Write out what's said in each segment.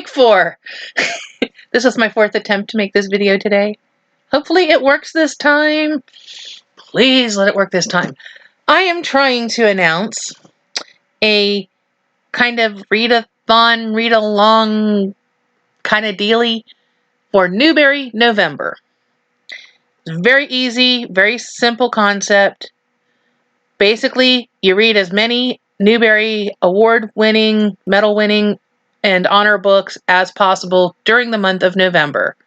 Take 4. This is my 4th attempt to make this video today. Hopefully it works this time. Please let it work this time. I am trying to announce a kind of read-a-thon, read-along kind of dealy for Newbery November. It's very easy, very simple concept. Basically, you read as many Newbery award-winning, medal-winning, and honor books as possible during the month of November.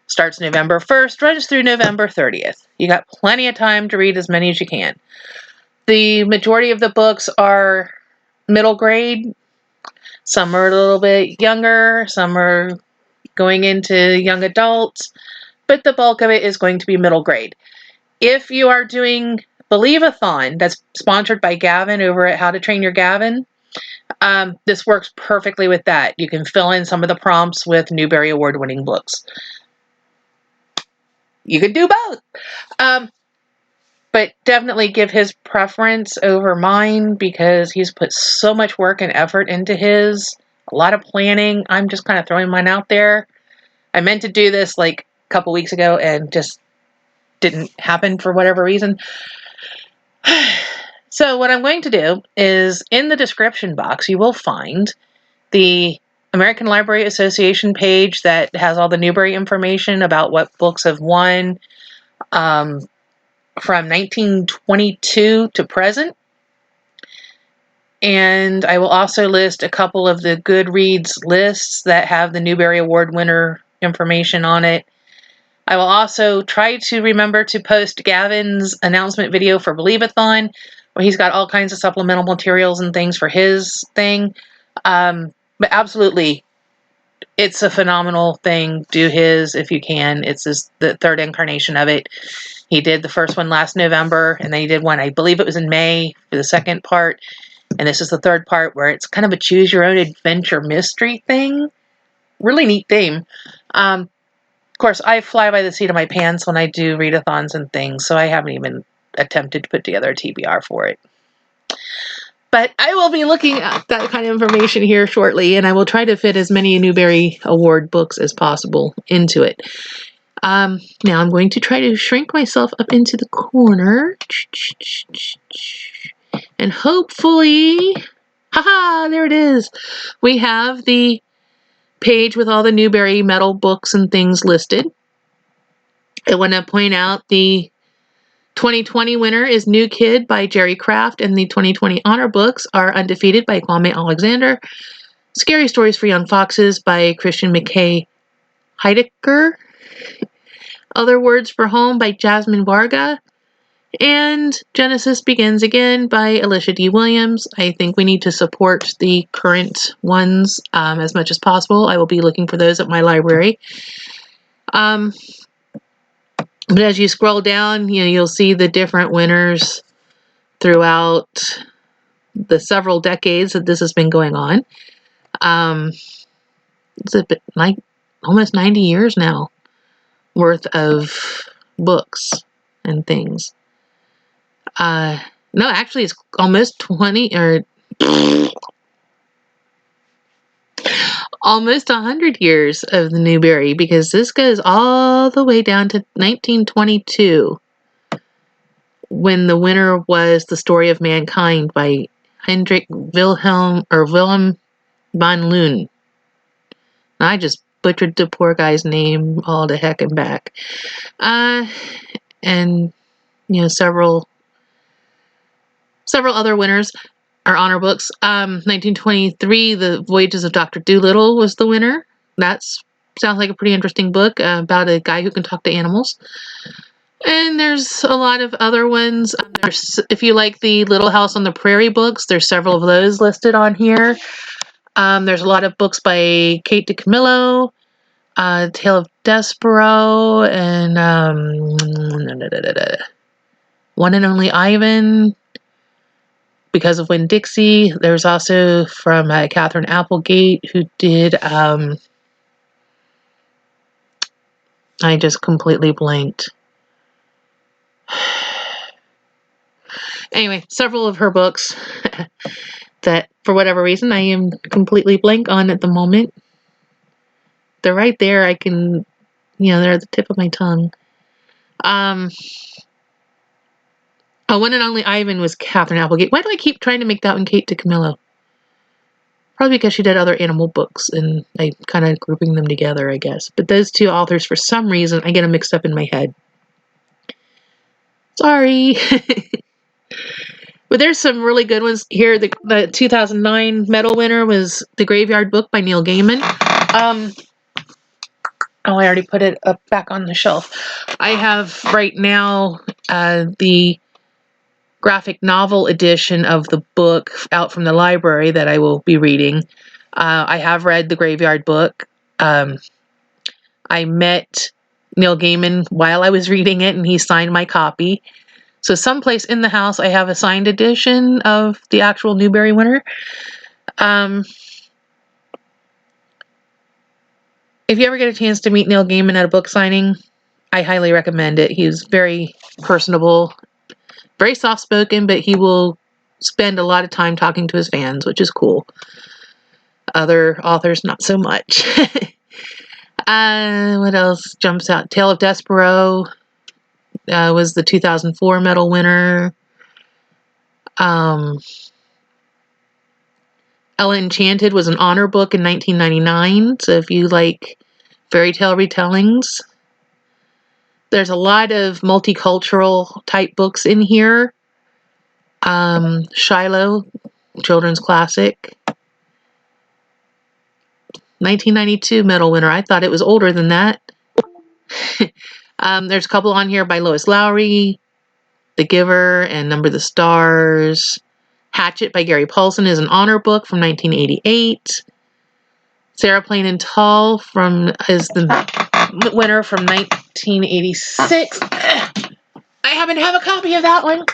Starts November 1st, runs through November 30th. You got plenty of time to read as many as you can. The majority of the books are middle grade. Some are a little bit younger, some are going into young adults, but the bulk of it is going to be middle grade. If you are doing Believathon, that's sponsored by Gavin over at How to Train Your Gavin, this works perfectly with that. You can fill in some of the prompts with Newbery award-winning books. You could do both. But definitely give his preference over mine because he's put so much work and effort into his. A lot of planning. I'm just kind of throwing mine out there. I meant to do this like a couple weeks ago and just didn't happen for whatever reason. So what I'm going to do is in the description box, you will find the American Library Association page that has all the Newbery information about what books have won from 1922 to present. And I will also list a couple of the Goodreads lists that have the Newbery Award winner information on it. I will also try to remember to post Gavin's announcement video for Believathon, where he's got all kinds of supplemental materials and things for his thing. But absolutely, it's a phenomenal thing. Do his if you can. It's the 3rd incarnation of it. He did the first one last November, and then he did one, I believe it was in May, for the 2nd part. And this is the 3rd part, where it's kind of a choose-your-own-adventure mystery thing. Really neat theme. Of course, I fly by the seat of my pants when I do read-a-thons and things, so I haven't even attempted to put together a TBR for it. But I will be looking at that kind of information here shortly, and I will try to fit as many Newbery Award books as possible into it. Now I'm going to try to shrink myself up into the corner. And hopefully, haha, there it is. We have the page with all the Newbery medal books and things listed. I want to point out the 2020 winner is New Kid by Jerry Craft, and the 2020 honor books are Undefeated by Kwame Alexander, Scary Stories for Young Foxes by Christian McKay Heidecker, Other Words for Home by Jasmine Varga, and Genesis Begins Again by Alicia D. Williams. I think we need to support the current ones as much as possible. I will be looking for those at my library. But as you scroll down, you'll see the different winners throughout the several decades that this has been going on. It's a bit like almost 90 years now worth of books and things. No, actually, it's almost 20 or almost 100 years of the Newbery, because this goes all the way down to 1922, when the winner was The Story of Mankind by Hendrik Willem van Loon. I just butchered the poor guy's name all the heck and back. And several other winners are honor books. 1923, The Voyages of Dr. Dolittle was the winner. That sounds like a pretty interesting book about a guy who can talk to animals. And there's a lot of other ones. If you like the Little House on the Prairie books, there's several of those listed on here. There's a lot of books by Kate DiCamillo, Tale of Despero, and One and Only Ivan, Because of Winn-Dixie. There's also from Catherine Applegate, who did, I just completely blanked. Anyway, several of her books that, for whatever reason, I am completely blank on at the moment. They're right there. I can, they're at the tip of my tongue. One and Only Ivan was Catherine Applegate. Why do I keep trying to make that one Kate DiCamillo? Probably because she did other animal books, and I kind of grouping them together, I guess. But those two authors, for some reason, I get them mixed up in my head. Sorry. But there's some really good ones here. The 2009 medal winner was The Graveyard Book by Neil Gaiman. I already put it up back on the shelf. I have right now the graphic novel edition of the book out from the library that I will be reading. I have read The Graveyard Book. I met Neil Gaiman while I was reading it, and he signed my copy. So someplace in the house, I have a signed edition of the actual Newbery winner. If you ever get a chance to meet Neil Gaiman at a book signing, I highly recommend it. He's very personable, very soft-spoken, but he will spend a lot of time talking to his fans, which is cool. Other authors, not so much. What else jumps out? Tale of Despereaux was the 2004 medal winner. Ella Enchanted was an honor book in 1999, so if you like fairy tale retellings. There's a lot of multicultural type books in here. Shiloh, children's classic. 1992 medal winner. I thought it was older than that. There's a couple on here by Lois Lowry. The Giver and Number the Stars. Hatchet by Gary Paulson is an honor book from 1988. Sarah Plain and Tall is the winner from 1986. I happen to have a copy of that one.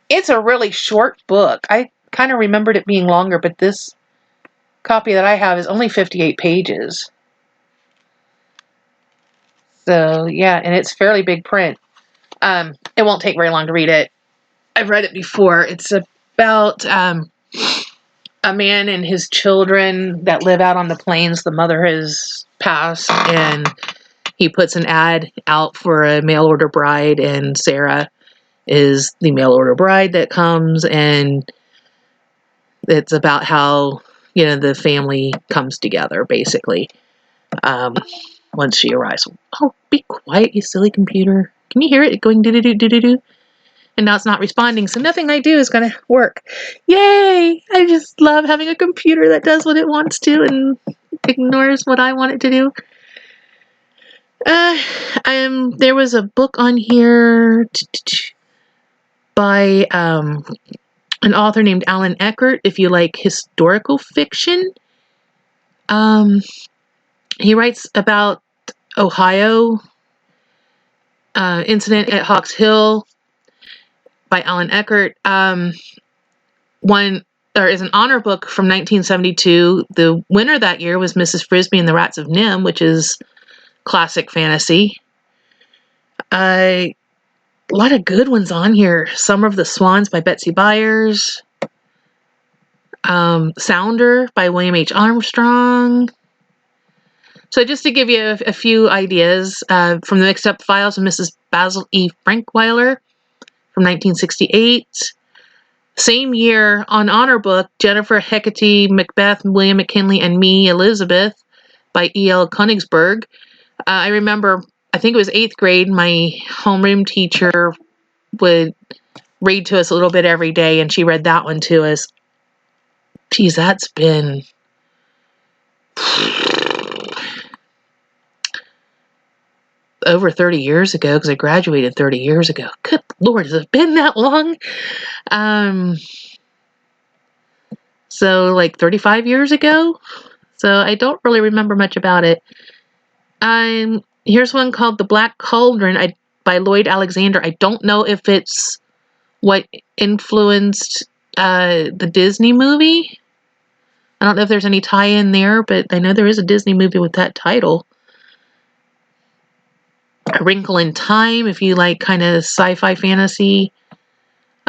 It's a really short book. I kind of remembered it being longer, but this copy that I have is only 58 pages. So, yeah, and it's fairly big print. It won't take very long to read it. I've read it before. It's about a man and his children that live out on the plains. The mother has passed, and he puts an ad out for a mail order bride, and Sarah is the mail order bride that comes, and it's about how, the family comes together, basically, once she arrives. Oh, be quiet, you silly computer. Can you hear it going do-do-do-do-do-do? And now it's not responding, so nothing I do is going to work. Yay! I just love having a computer that does what it wants to and ignores what I want it to do. There was a book on here by an author named Alan Eckert, if you like historical fiction. He writes about Ohio incident at Hawks Hill by Alan Eckert. There is an honor book from 1972. The winner that year was Mrs. Frisby and the Rats of Nim, which is classic fantasy. A lot of good ones on here. Summer of the Swans by Betsy Byers. Sounder by William H. Armstrong. So just to give you a few ideas, from the Mixed Up Files of Mrs. Basil E. Frankweiler from 1968. Same year, on honor book, Jennifer Hecate, Macbeth, William McKinley, and Me, Elizabeth by E.L. Königsberg. I remember, I think it was 8th grade, my homeroom teacher would read to us a little bit every day, and she read that one to us. Geez, that's been over 30 years ago, because I graduated 30 years ago. Good Lord, has it been that long? So like 35 years ago? So I don't really remember much about it. Here's one called The Black Cauldron by Lloyd Alexander. I don't know if it's what influenced the Disney movie. I don't know if there's any tie-in there, but I know there is a Disney movie with that title. A Wrinkle in Time, if you like kind of sci-fi fantasy.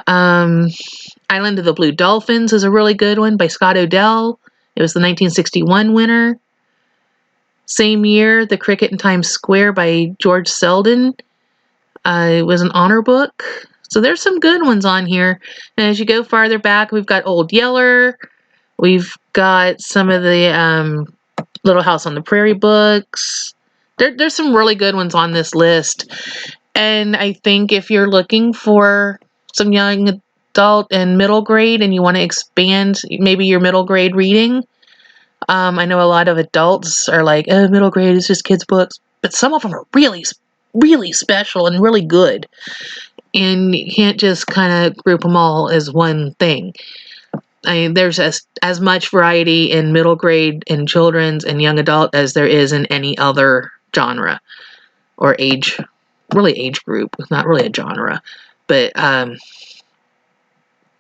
Island of the Blue Dolphins is a really good one by Scott Odell. It was the 1961 winner. Same year, The Cricket in Times Square by George Selden. It was an honor book. So there's some good ones on here. And as you go farther back, we've got Old Yeller. We've got some of the Little House on the Prairie books. There's some really good ones on this list. And I think if you're looking for some young adult and middle grade and you want to expand maybe your middle grade reading, I know a lot of adults are like, oh, middle grade is just kids' books. But some of them are really, really special and really good. And you can't just kind of group them all as one thing. I mean, there's as much variety in middle grade and children's and young adult as there is in any other genre or age, really age group. It's not really a genre. But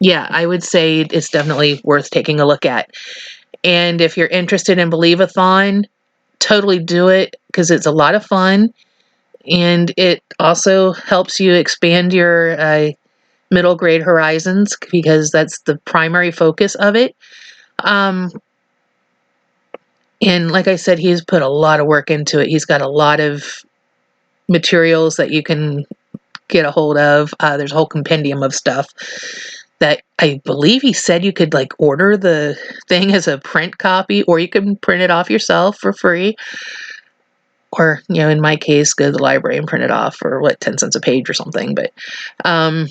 yeah, I would say it's definitely worth taking a look at. And if you're interested in Believathon, totally do it because it's a lot of fun. And it also helps you expand your middle grade horizons because that's the primary focus of it. And like I said, he's put a lot of work into it. He's got a lot of materials that you can get a hold of. There's a whole compendium of stuff that I believe he said you could like order the thing as a print copy, or you can print it off yourself for free. Or, you know, in my case, go to the library and print it off for, 10 cents a page or something. But a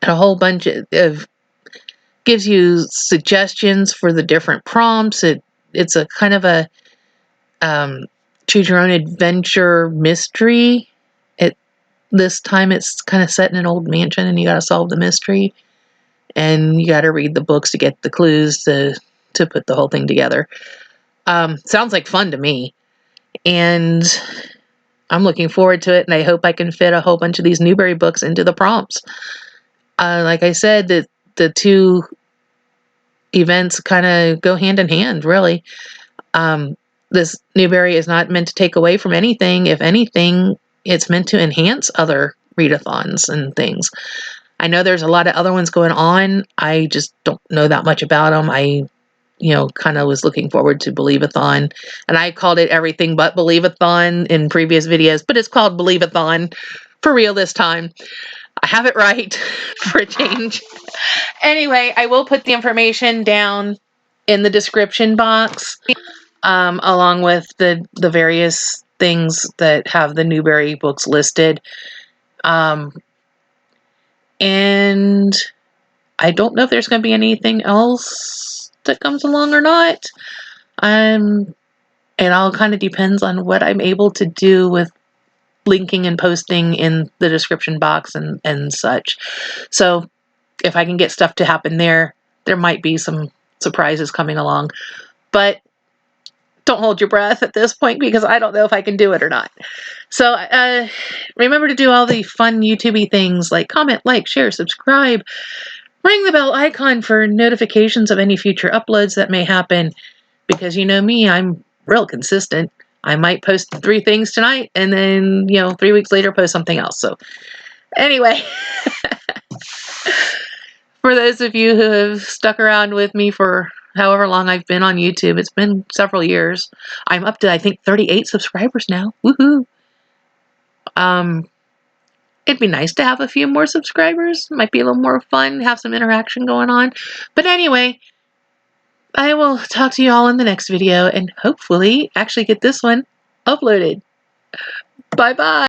whole bunch of gives you suggestions for the different prompts. It's a kind of a choose your own adventure mystery. This time it's kind of set in an old mansion and you got to solve the mystery. And you got to read the books to get the clues to put the whole thing together. Sounds like fun to me. And I'm looking forward to it, and I hope I can fit a whole bunch of these Newbery books into the prompts. Like I said, the two events kind of go hand in hand, really. This Newbery is not meant to take away from anything. If anything, it's meant to enhance other readathons and things. I know there's a lot of other ones going on. I just don't know that much about them. I kind of was looking forward to Believathon, and I called it everything but Believathon in previous videos, but it's called Believathon for real this time. I have it right for a change. Anyway, I will put the information down in the description box, along with the various things that have the Newbery books listed. And I don't know if there's going to be anything else that comes along or not. It all kind of depends on what I'm able to do with linking and posting in the description box and such. So if I can get stuff to happen there might be some surprises coming along. But don't hold your breath at this point because I don't know if I can do it or not. So remember to do all the fun YouTube-y things like comment, like, share, subscribe, ring the bell icon for notifications of any future uploads that may happen. Because you know me, I'm real consistent. I might post 3 things tonight and then, 3 weeks later post something else. So anyway, for those of you who have stuck around with me for however long I've been on YouTube, it's been several years. I'm up to, I think, 38 subscribers now. Woohoo! It'd be nice to have a few more subscribers. Might be a little more fun, have some interaction going on. But anyway, I will talk to you all in the next video and hopefully actually get this one uploaded. Bye-bye.